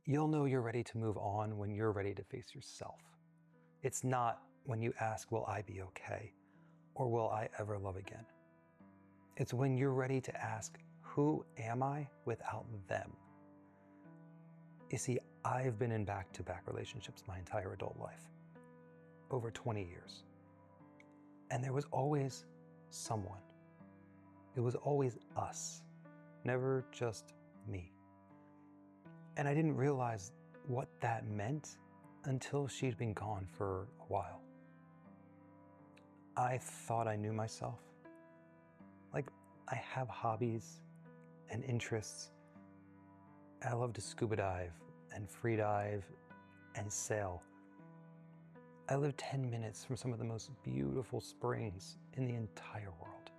You'll know you're ready to move on when you're ready to face yourself. It's not when you ask, will I be okay? Or will I ever love again? It's when you're ready to ask, who am I without them? You see, I've been in back-to-back relationships my entire adult life, over 20 years. And there was always someone. It was always us, never just me. And I didn't realize what that meant until she'd been gone for a while. I thought I knew myself. Like, I have hobbies and interests. I love to scuba dive and free dive and sail. I live 10 minutes from some of the most beautiful springs in the entire world.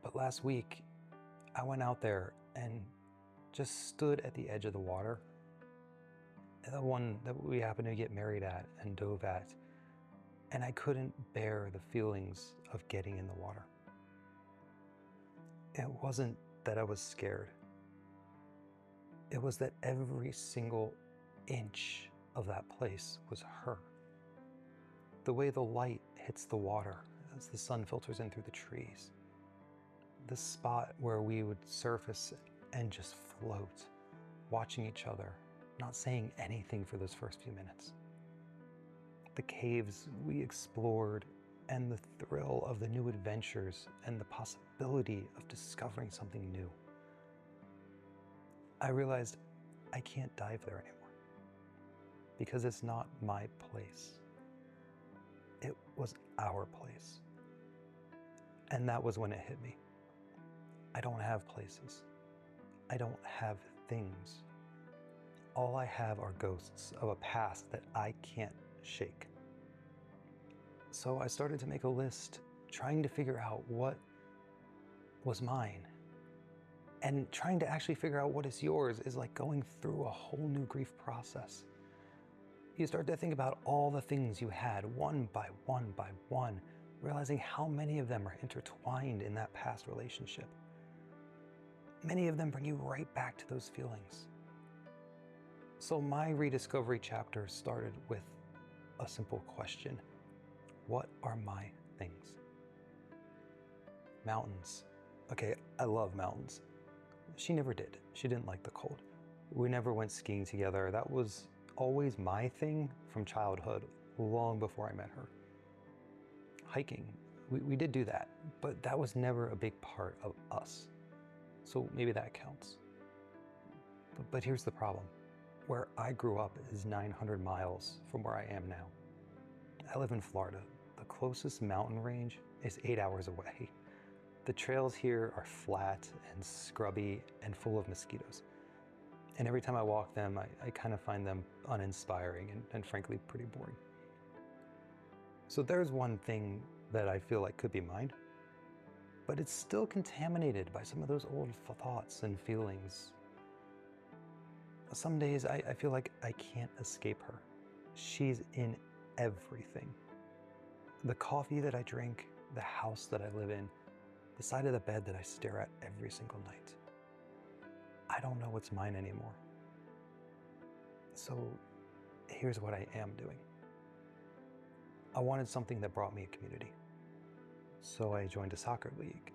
But last week, I went out there and just stood at the edge of the water, the one that we happened to get married at and dove at, and I couldn't bear the feelings of getting in the water. It wasn't that I was scared. It was that every single inch of that place was her. The way the light hits the water as the sun filters in through the trees. The spot where we would surface and just float, watching each other, not saying anything for those first few minutes. The caves we explored and the thrill of the new adventures and the possibility of discovering something new. I realized I can't dive there anymore because it's not my place. It was our place. And that was when it hit me. I don't have places. I don't have things. All I have are ghosts of a past that I can't shake. So I started to make a list, trying to figure out what was mine. And trying to actually figure out what is yours is like going through a whole new grief process. You start to think about all the things you had one by one, realizing how many of them are intertwined in that past relationship. Many of them bring you right back to those feelings. So my rediscovery chapter started with a simple question. What are my things? Mountains. Okay, I love mountains. She never did. She didn't like the cold. We never went skiing together. That was always my thing from childhood, long before I met her. Hiking, we did do that, but that was never a big part of us. So maybe that counts. But here's the problem. Where I grew up is 900 miles from where I am now. I live in Florida. The closest mountain range is 8 hours away. The trails here are flat and scrubby and full of mosquitoes. And every time I walk them, I kind of find them uninspiring and frankly pretty boring. So there's one thing that I feel like could be mine, but it's still contaminated by some of those old thoughts and feelings. Some days I feel like I can't escape her. She's in everything. The coffee that I drink, the house that I live in, the side of the bed that I stare at every single night. I don't know what's mine anymore. So here's what I am doing. I wanted something that brought me a community. So I joined a soccer league.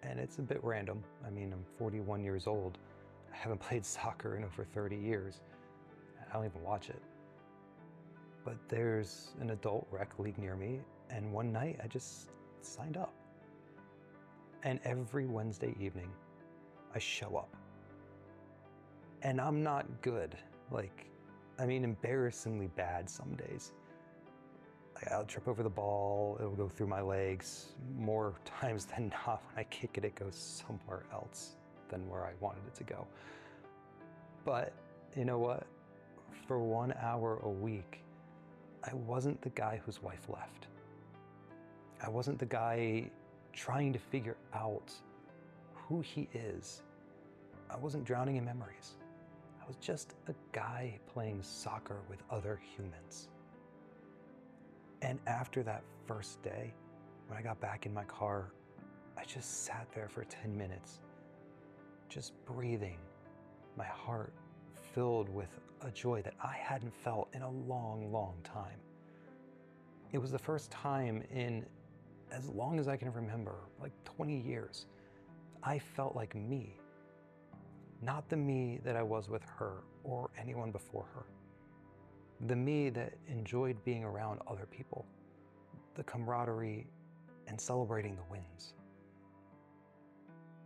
And it's a bit random. I mean, I'm 41 years old. I haven't played soccer in over 30 years. I don't even watch it. But there's an adult rec league near me, and one night I just signed up. And every Wednesday evening, I show up. And I'm not good. Embarrassingly bad some days. I'll trip over the ball, it'll go through my legs. More times than not, when I kick it, it goes somewhere else than where I wanted it to go. But you know what? For 1 hour a week, I wasn't the guy whose wife left. I wasn't the guy trying to figure out who he is. I wasn't drowning in memories. I was just a guy playing soccer with other humans. And after that first day, when I got back in my car, I just sat there for 10 minutes, just breathing, my heart filled with a joy that I hadn't felt in a long, long time. It was the first time in as long as I can remember, like 20 years, I felt like me. Not the me that I was with her or anyone before her. The me that enjoyed being around other people, the camaraderie and celebrating the wins.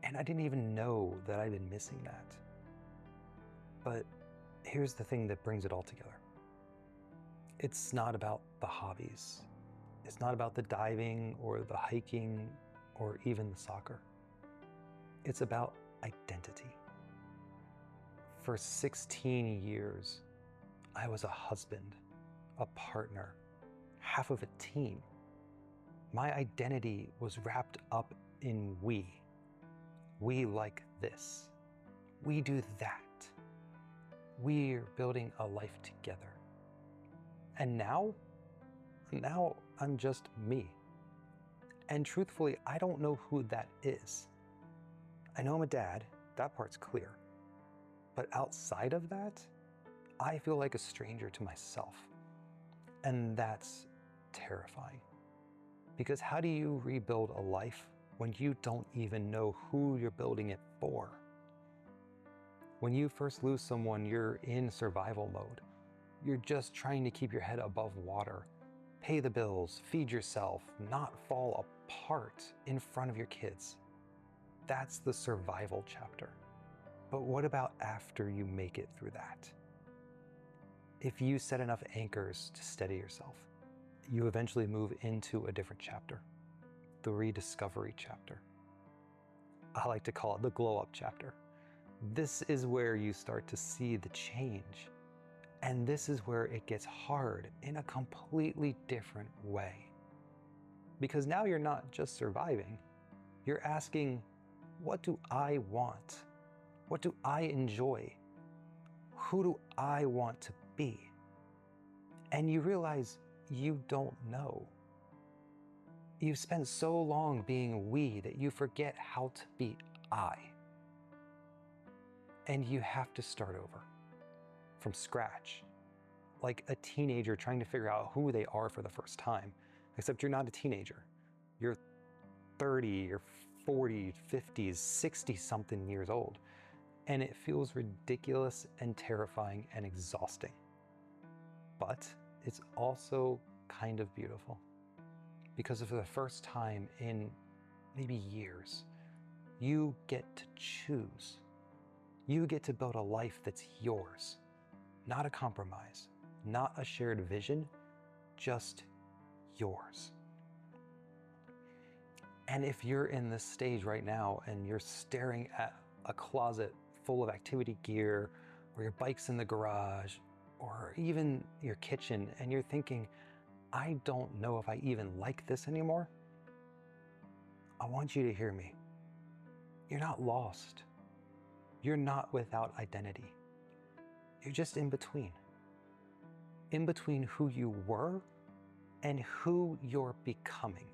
And I didn't even know that I'd been missing that. But here's the thing that brings it all together. It's not about the hobbies. It's not about the diving or the hiking or even the soccer. It's about identity. For 16 years, I was a husband, a partner, half of a team. My identity was wrapped up in we. We like this. We do that. We're building a life together. And now I'm just me. And truthfully, I don't know who that is. I know I'm a dad, that part's clear. But outside of that, I feel like a stranger to myself. And that's terrifying. Because how do you rebuild a life when you don't even know who you're building it for? When you first lose someone, you're in survival mode. You're just trying to keep your head above water, pay the bills, feed yourself, not fall apart in front of your kids. That's the survival chapter. But what about after you make it through that? If you set enough anchors to steady yourself, you eventually move into a different chapter, the rediscovery chapter. I like to call it the glow up chapter. This is where you start to see the change. And this is where it gets hard in a completely different way. Because now you're not just surviving, you're asking, what do I want? What do I enjoy? Who do I want to be? And you realize you don't know. You've spent so long being we that you forget how to be I. And you have to start over from scratch, like a teenager trying to figure out who they are for the first time, except you're not a teenager. You're 30, you're 40, 50s, 60-something years old. And it feels ridiculous and terrifying and exhausting. But it's also kind of beautiful. Because for the first time in maybe years, you get to choose. You get to build a life that's yours. Not a compromise, not a shared vision, just yours. And if you're in this stage right now and you're staring at a closet full of activity gear, or your bike's in the garage, or even your kitchen, and you're thinking, I don't know if I even like this anymore, I want you to hear me. You're not lost. You're not without identity. You're just in between. In between who you were and who you're becoming.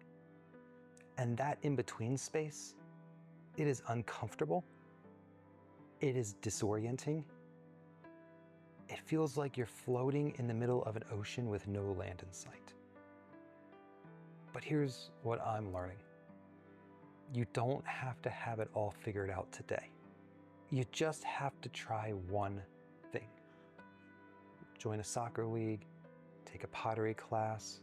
And that in-between space, it is uncomfortable. It is disorienting. It feels like you're floating in the middle of an ocean with no land in sight. But here's what I'm learning. You don't have to have it all figured out today. You just have to try one thing. Join a soccer league, take a pottery class,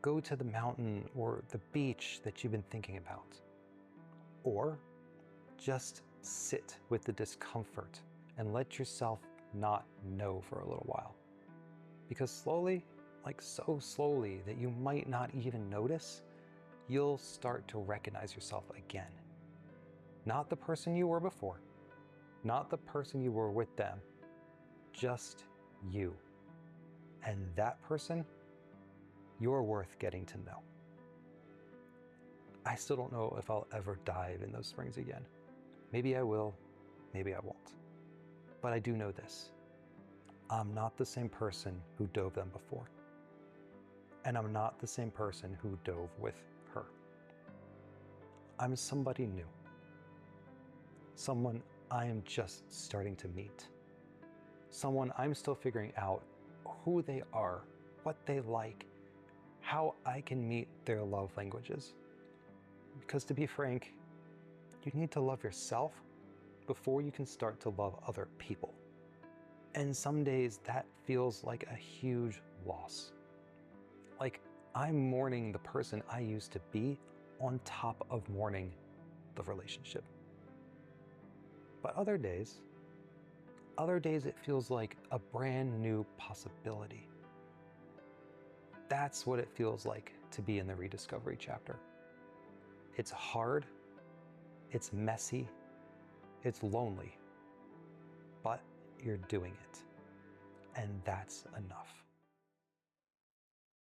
go to the mountain or the beach that you've been thinking about. Or just sit with the discomfort and let yourself not know for a little while. Because slowly, like so slowly that you might not even notice, you'll start to recognize yourself again. Not the person you were before, not the person you were with them, just you. And that person, you're worth getting to know. I still don't know if I'll ever dive in those springs again. Maybe I will, maybe I won't. But I do know this. I'm not the same person who dove them before. And I'm not the same person who dove with her. I'm somebody new. Someone I am just starting to meet. someone, I'm still figuring out who they are, what they like, how I can meet their love languages. Because to be frank, you need to love yourself before you can start to love other people. And some days that feels like a huge loss. Like I'm mourning the person I used to be on top of mourning the relationship. But other days it feels like a brand new possibility. That's what it feels like to be in the rediscovery chapter. It's hard, it's messy, it's lonely, but you're doing it. And that's enough.